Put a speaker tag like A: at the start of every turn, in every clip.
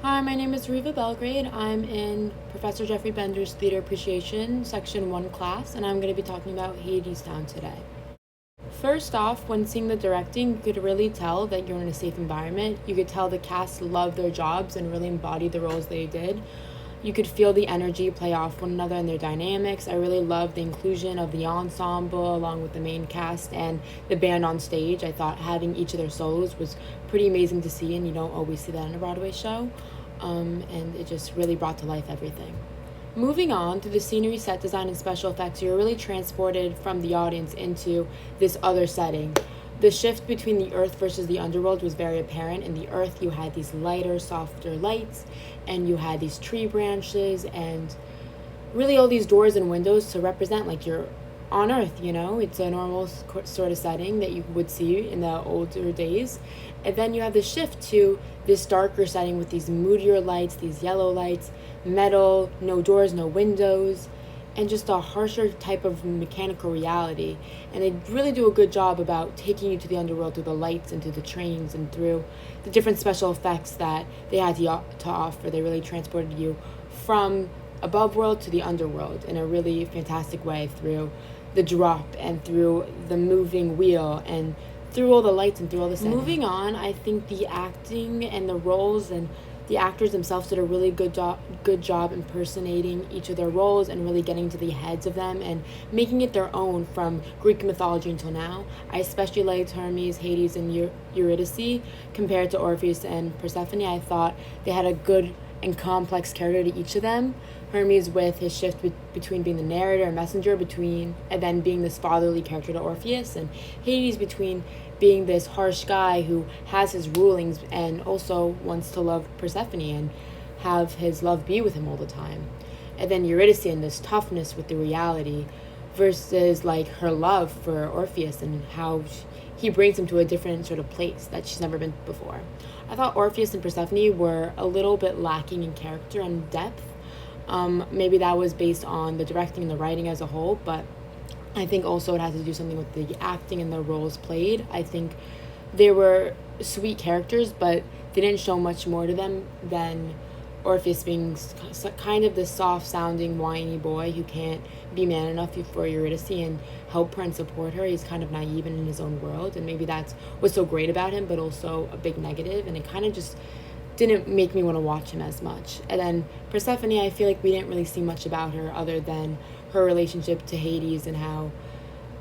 A: Hi, my name is Reeva Belgrade. I'm in Professor Jeffrey Bender's Theater Appreciation Section 1 class, and I'm going to be talking about Hadestown today. First off, when seeing the directing, you could really tell that you're in a safe environment. You could tell the cast loved their jobs and really embodied the roles they did. You could feel the energy play off one another and their dynamics. I really loved the inclusion of the ensemble along with the main cast and the band on stage. I thought having each of their solos was pretty amazing to see, and you don't always see that in a Broadway show. And it just really brought to life everything. Moving on, through the scenery, set design, and special effects, you're really transported from the audience into this other setting. The shift between the earth versus the underworld was very apparent. In the earth, you had these lighter, softer lights, and you had these tree branches, and really all these doors and windows to represent like you're on earth, it's a normal sort of setting that you would see in the older days. And then you have the shift to this darker setting with these moodier lights, these yellow lights, metal, no doors, no windows, and just a harsher type of mechanical reality. And they really do a good job about taking you to the underworld through the lights and through the trains and through the different special effects that they had to offer. They really transported you from above world to the underworld in a really fantastic way through the drop and through the moving wheel and through all the lights and through all the setting. Moving on, I think the acting and the roles and the actors themselves did a really good job impersonating each of their roles and really getting to the heads of them and making it their own from Greek mythology until now. I especially liked Hermes, Hades, and Eurydice compared to Orpheus and Persephone. I thought they had a good and complex character to each of them. Hermes with his shift between being the narrator and messenger and then being this fatherly character to Orpheus, and Hades between being this harsh guy who has his rulings and also wants to love Persephone and have his love be with him all the time. And then Eurydice and this toughness with the reality versus like her love for Orpheus and how he brings him to a different sort of place that she's never been before. I thought Orpheus and Persephone were a little bit lacking in character and depth. Maybe that was based on the directing and the writing as a whole, but I think also it has to do something with the acting and the roles played. I think they were sweet characters, but they didn't show much more to them than Orpheus being kind of this soft-sounding, whiny boy who can't be man enough for Eurydice and help her and support her. He's kind of naive and in his own world, and maybe that's what's so great about him, but also a big negative, and it kind of just didn't make me want to watch him as much. And then Persephone, I feel like we didn't really see much about her other than her relationship to Hades and how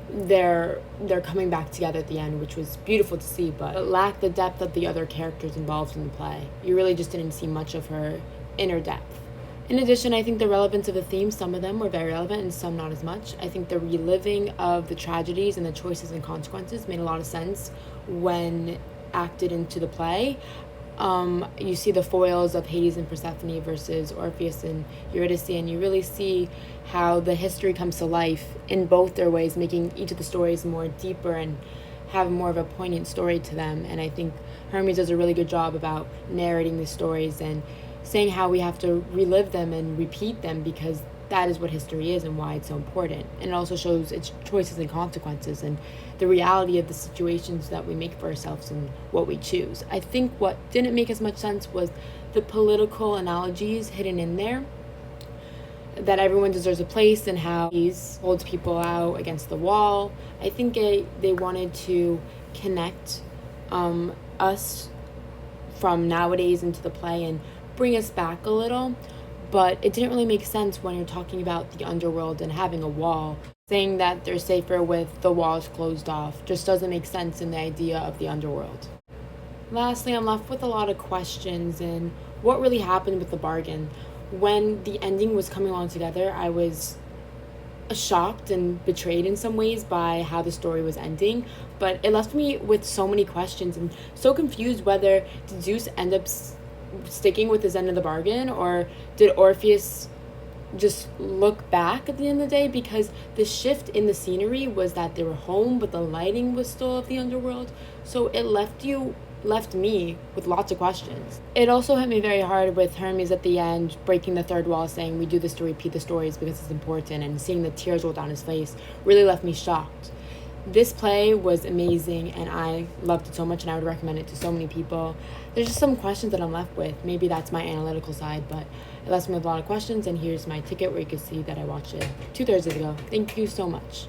A: they're coming back together at the end, which was beautiful to see, but it lacked the depth of the other characters involved in the play. You really just didn't see much of her inner depth. In addition, I think the relevance of the themes, some of them were very relevant and some not as much. I think the reliving of the tragedies and the choices and consequences made a lot of sense when acted into the play. You see the foils of Hades and Persephone versus Orpheus and Eurydice, and you really see how the history comes to life in both their ways, making each of the stories more deeper and have more of a poignant story to them. And I think Hermes does a really good job about narrating the stories and saying how we have to relive them and repeat them because that is what history is and why it's so important. And it also shows its choices and consequences and the reality of the situations that we make for ourselves and what we choose. I think what didn't make as much sense was the political analogies hidden in there, that everyone deserves a place and how he holds people out against the wall. I think they wanted to connect us from nowadays into the play and bring us back a little. But it didn't really make sense when you're talking about the underworld and having a wall. Saying that they're safer with the walls closed off just doesn't make sense in the idea of the underworld. Lastly, I'm left with a lot of questions and what really happened with the bargain. When the ending was coming along together, I was shocked and betrayed in some ways by how the story was ending, but it left me with so many questions and so confused whether did Zeus end up sticking with his end of the bargain, or did Orpheus just look back at the end of the day? Because the shift in the scenery was that they were home, but the lighting was still of the underworld, so it left me with lots of questions. It also hit me very hard with Hermes at the end breaking the third wall, saying we do this to repeat the stories because it's important, and seeing the tears roll down his face really left me shocked. This play was amazing and I loved it so much and I would recommend it to so many people. There's just some questions that I'm left with. Maybe that's my analytical side, but it left me with a lot of questions, and here's my ticket where you can see that I watched it 2 Thursdays ago. Thank you so much.